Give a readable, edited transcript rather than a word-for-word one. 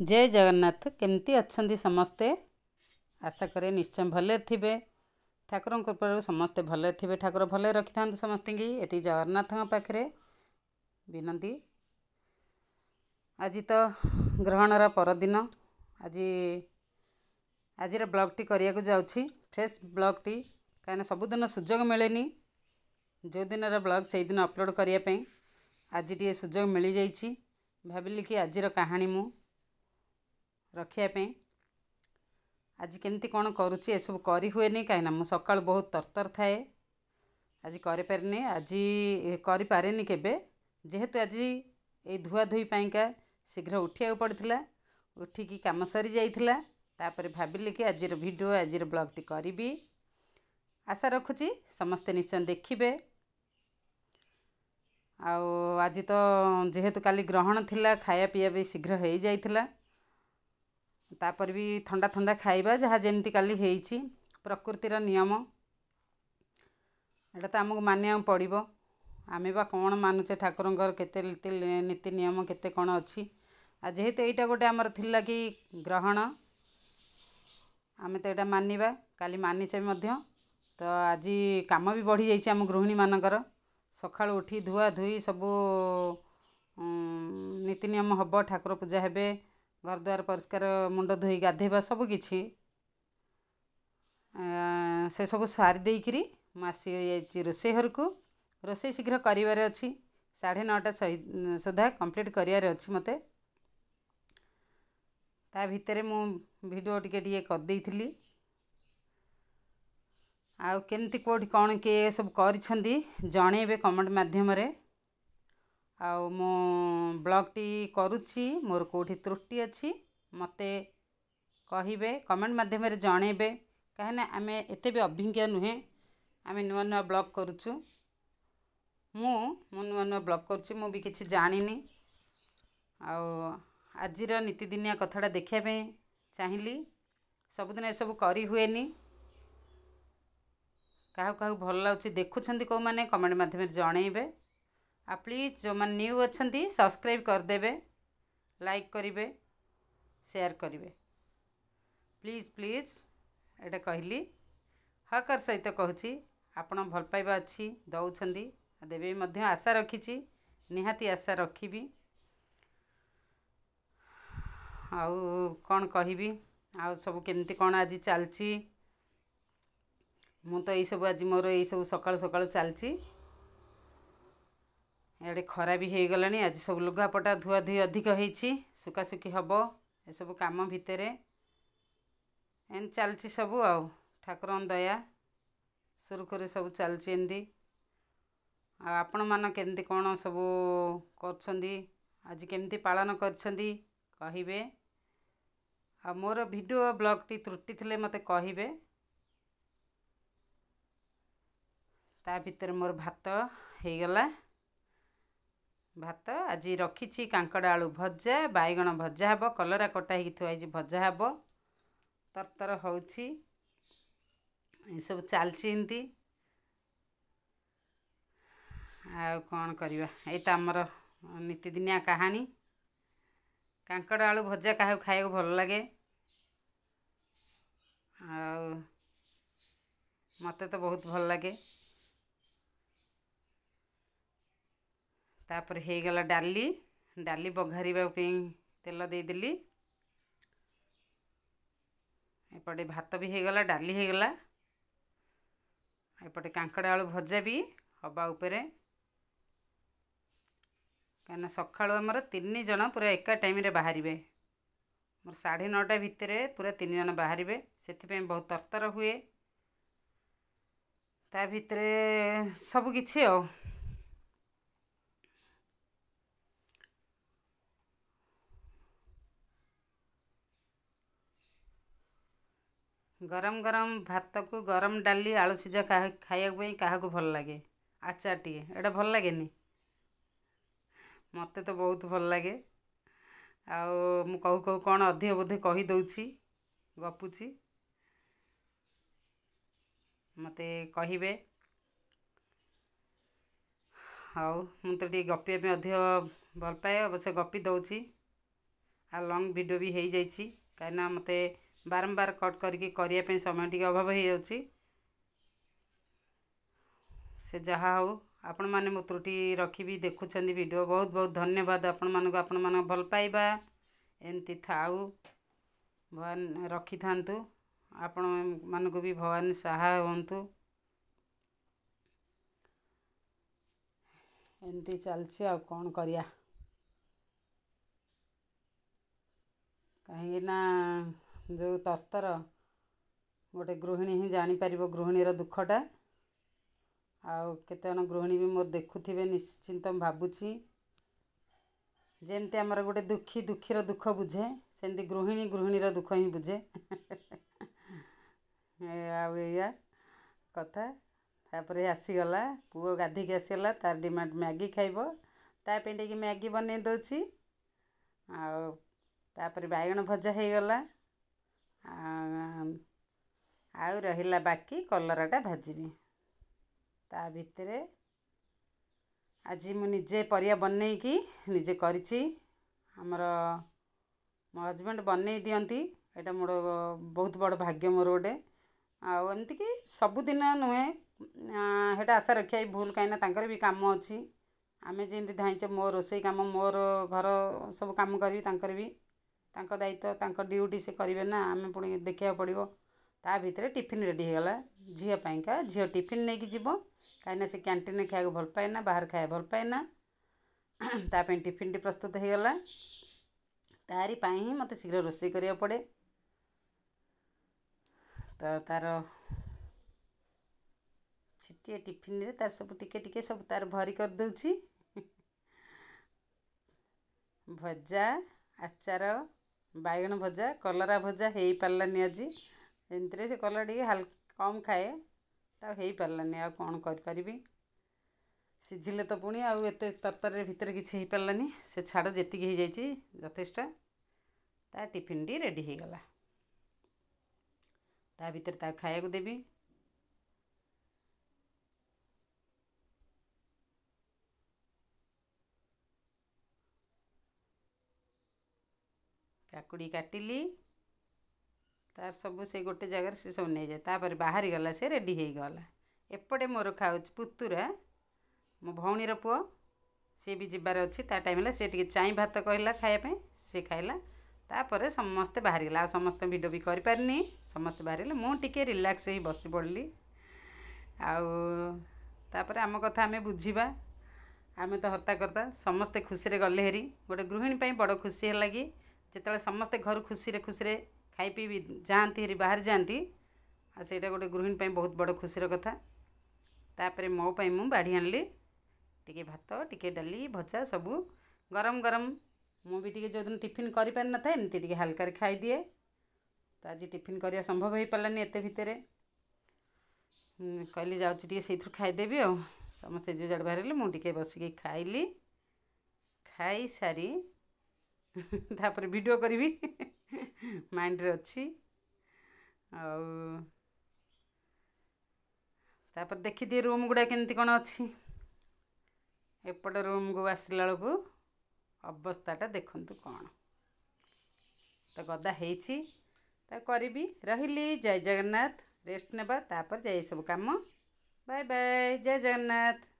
जय जगन्नाथ। केमती अच्छंदी समस्ते? आशा करे निश्चय भले थिबे। ठाकुर कृपारू समस्ते भले थिबे। ठाकुर भले रखि था समस्त की ये जगन्नाथ पाखे विनती। आज तो ग्रहणर परदिन आज आज ब्लॉग टी करने को जाऊँगी फ्रेश ब्लॉग टी कहीं सबुदिन सुजोग मिले जो दिन ब्लॉग से दिन अपलोड करने आज टे सुजोग मिल जाइए। भाविली कि आज कहानी मु रखापी आज केमती कौन करुच्ची ये सब करी हुए कहीं मु सकाल बहुत तरतर थाए। आज करें आज करें केबे जेहेतु आज ये धुआ धुई पाइंका शीघ्र उठा पड़ता उठिकी कम सरी जाइथिला। तापर भाविली कि आज वीडियो आज ब्लॉग टी करी। आशा रखुची समस्ते निश्चय देखिबे। आज तो जेहेतु काली ग्रहण थिला खाया पिया भी शीघ्र हो जाइथिला। तापर भी ठंडा ठंडा खाइबा जहाँ जमती काली हेइची प्रकृतिर नियम एटा तो आमको मानिया पड़ो। आमे बा कौन मानुचे ठाकुरंकर केते नीति नियम केते कौन अच्छी। जेहेतु यहाँ गोटे आमर थिला कि ग्रहण आमे तो यहाँ मानिबा काली मानिचे मध्य। तो आज काम भी बढ़ी जाइए आम गृहिणी मानकर सकाळ उठी धुआ धुई सबू नीति नियम हम ठाकुर पूजा हेबे घर द्वार परिष्कार मुंड धोई गाधेबा सबकि से सब सारी देकरी आसी रोषे घर को रोषे शीघ्र कर अच्छी 9:30 सुधा कंप्लीट करार अच्छी मते। ता भितर मु वीडियो टिके करदे आउ केमती कोठी कौन किए सब करिसेंती जणेबे कमेंट माध्यम रे। आउ मो ब्लॉग टी करुच्ची मोर कोठी त्रुटि अच्छी मते कहिबे कमेंट माध्यम रे जणेबे। कहीं आमे एते भी अभिज्ञ नुहे आमे नुआ नुआ ब्लॉग करुचु मु नुआ नुआ ब्लॉग करुच्ची मु भी किसी जानिनी। आजिर नीतिदिनिया कथाटा देखापी चाहिए सबुदिन ये सब करी हुएनी क्या क्या भल लगे देखुं कौ मैंने कमेंट माध्यम जनइबे। आ प्लीज जो मैंने न्यू अच्छा सब्सक्राइब करदे लाइक करेंगे शेयर करेंगे प्लीज प्लीज एटा कहली हकर सहित कहूँ आपण भल पाइबा अच्छी दौरान देवे आशा रखी निहाती आशा रखी। आउ कौन कहबी आउ सब केमती कौन आज चलची मु तो यही सब आज मोर यही सब सकाल सकाल चलची। इे खरा भी हो गला आज सब लुगापटा धुआ धुई अधिक होती सुखासुखी हम ये सब कम भितर एन चलची सब आउ ठाकुर दया सुरखुरी सब चलची एमती। आपण मान केमती कौन सब कर आज केमती पालन कहे आ मोर वीडियो ब्लॉग टी त्रुटि थिले मते कहिबे। ता भीतर मोर भात हो गला भात आज रखी कांकड़ आलू भजा बैगण भजा हे कलरा कटा हो थुआई भजा हे तरतर हो सब चलती एमती। आ कौन करवा ये तो आमर नीतिदिनिया कहानी कांकड़ आलू भजा क्या खाया भल लगे मते तो बहुत भल लगे। तापर हो गला डाली डाली बघारिबा तेल देदेली एपटे भात भी हो गला डाली हो गला एपटे कांकड़ आलू भजा भी हवा उपरे कहीं सका आमर 3 जन पूरा एका टाइम रे बाहर मोर 9:30 भितर पूरा 3 जन बाहर से बहुत तरतर हुए ता भितर सबकि गरम गरम भात को गरम डाली आलू सीझा खाया क्या भल लगे आचार टी एटा भल लगे मते तो बहुत भल लगे। आउ कहू कहू कौन अधिक बोधे कहीदे गपुची मते कहिबे। आउ मु तो टे गपिया अधिक भल पाए अवश्य गपी दौची आ लंग वीडियो भी हो जाइए कहीं मते बारंबार कट करके समय टी अभाव हो जाउछि से जहाँ हो आपण मैंने मो त्रुटि रखी भी देखुं वीडियो बहुत बहुत धन्यवाद आपण मान भल पाइबा एमती थाऊ भगवान रखी थांतु आपण मानक भी भगवान सहाय होंतु एमती चलछि आ कौन करिया कहीं ना जो तस्तर गोटे गृहिणी ही जानी पारिबो गृहिणीर दुखटा आउ केते जन गृहिणी भी मोर देखुथिबे निश्चिंत भाबुछि जेमती आमर गोटे दुखी दुखीर दुख बुझे सेमती गृहिणी गृहिणीर दुख ही बुझे या कथा तापर आसीगला पुओ गाधिक आसीगला तार डिमांड मैगी खाइबो तापे टिके मैगी बनै दउछि तापर बैगण भजा हो गला आउ रहिला बाकी कलराटा भाजीबी ता भितरे आज मु निजे परिया बनै की निजे करिछि हमर मो हजबैंड बनै दियंती एटा मोर बहुत बड़ भाग्य मोर गोटे आउ एमती कि सबुदिन नुहे हेटा आशा रखिया भूल कहीं तांकर भी काम अच्छी आमे जेमती धाइचे मो रोसई काम मोर घर सब काम करी तांकर भी तांको दायित्व तांको ड्यूटी से करेंगे ना आम पुणी देखा पड़ो ता भितर टिफिन रेडी हो गला झील पाइंका झील टिफिन नहीं जीव कहीं से कैंटीन खाया भल पाएना बाहर खाया भल पाएना ताप टिफिन टी प्रस्तुत हो गला तारी ही मत शीघ्र रोषे करिया पड़े तो तार छिटिए टिफिन रे तार सब टिके टिके सब तार भरी कर दूची भजा आचार बैगण भजा कलरा भजा हो पारानी आज एमती से कलर टी कम खाए तो हो पारानी आ कौन करी सिझिले तो पुणी आउ एत तरतर भितर किसी हो पारानी से छाड़ जी हो जाइए यथेष्ट ता टिफिन टी रेडी हो गला ता भितर ता खाया को देवी काकुड़ी काटिली तार सब से गोटे जगार से सब नहीं जाए तापर बाहरी गला से रेडी हो गला एपटे मोर खाऊ पुतुरा मो भौणीर पुओ सी भी जीवार अच्छी ता टाइम से टी चाई भात कहला खायापी सी खाइला तापर समस्ते बाहरी गला समस्त वीडियो भी कर पारनी समस्ते बाहर गले मुझे रिलैक्स ही बसी पड़ली आपर आम कथा आम बुझा आम तो हर्ता करता समस्ते खुशी गले हेरी गोटे गृहिणी बड़ खुशी है कि जिते समस्ते घर खुशी खुशी खाई पी जाती हेरी बाहर जाती आईटा गोटे गृहिणी बहुत बड़ खुशी कथा तापर मोपाई मु बाढ़ी आनली टिके भात टिके डाली भजा सबू गरम गरम मु भी टिके जो दिन टिफिन कर पारि न था एमती टिके हल्का खाई दिए तो आज टिफिन करिया संभव हो पारानी एत भितर कहली जाऊँगी से खाईदेवी आ समस्ते जो जड़े बाहर मुझे बसिक खाइली खाई सारी तापर वीडियो करी माइंड रे अच्छी तापर देखी दिए रूम गुड़ा केमती कौन अच्छी एपट रूम को आसला बेलू अवस्थाटा देखंतु कौन तो गदा हेची ता करी रही जय जगन्नाथ रेस्ट नेबा तापर जाए सब काम बाय बाय जय जगन्नाथ।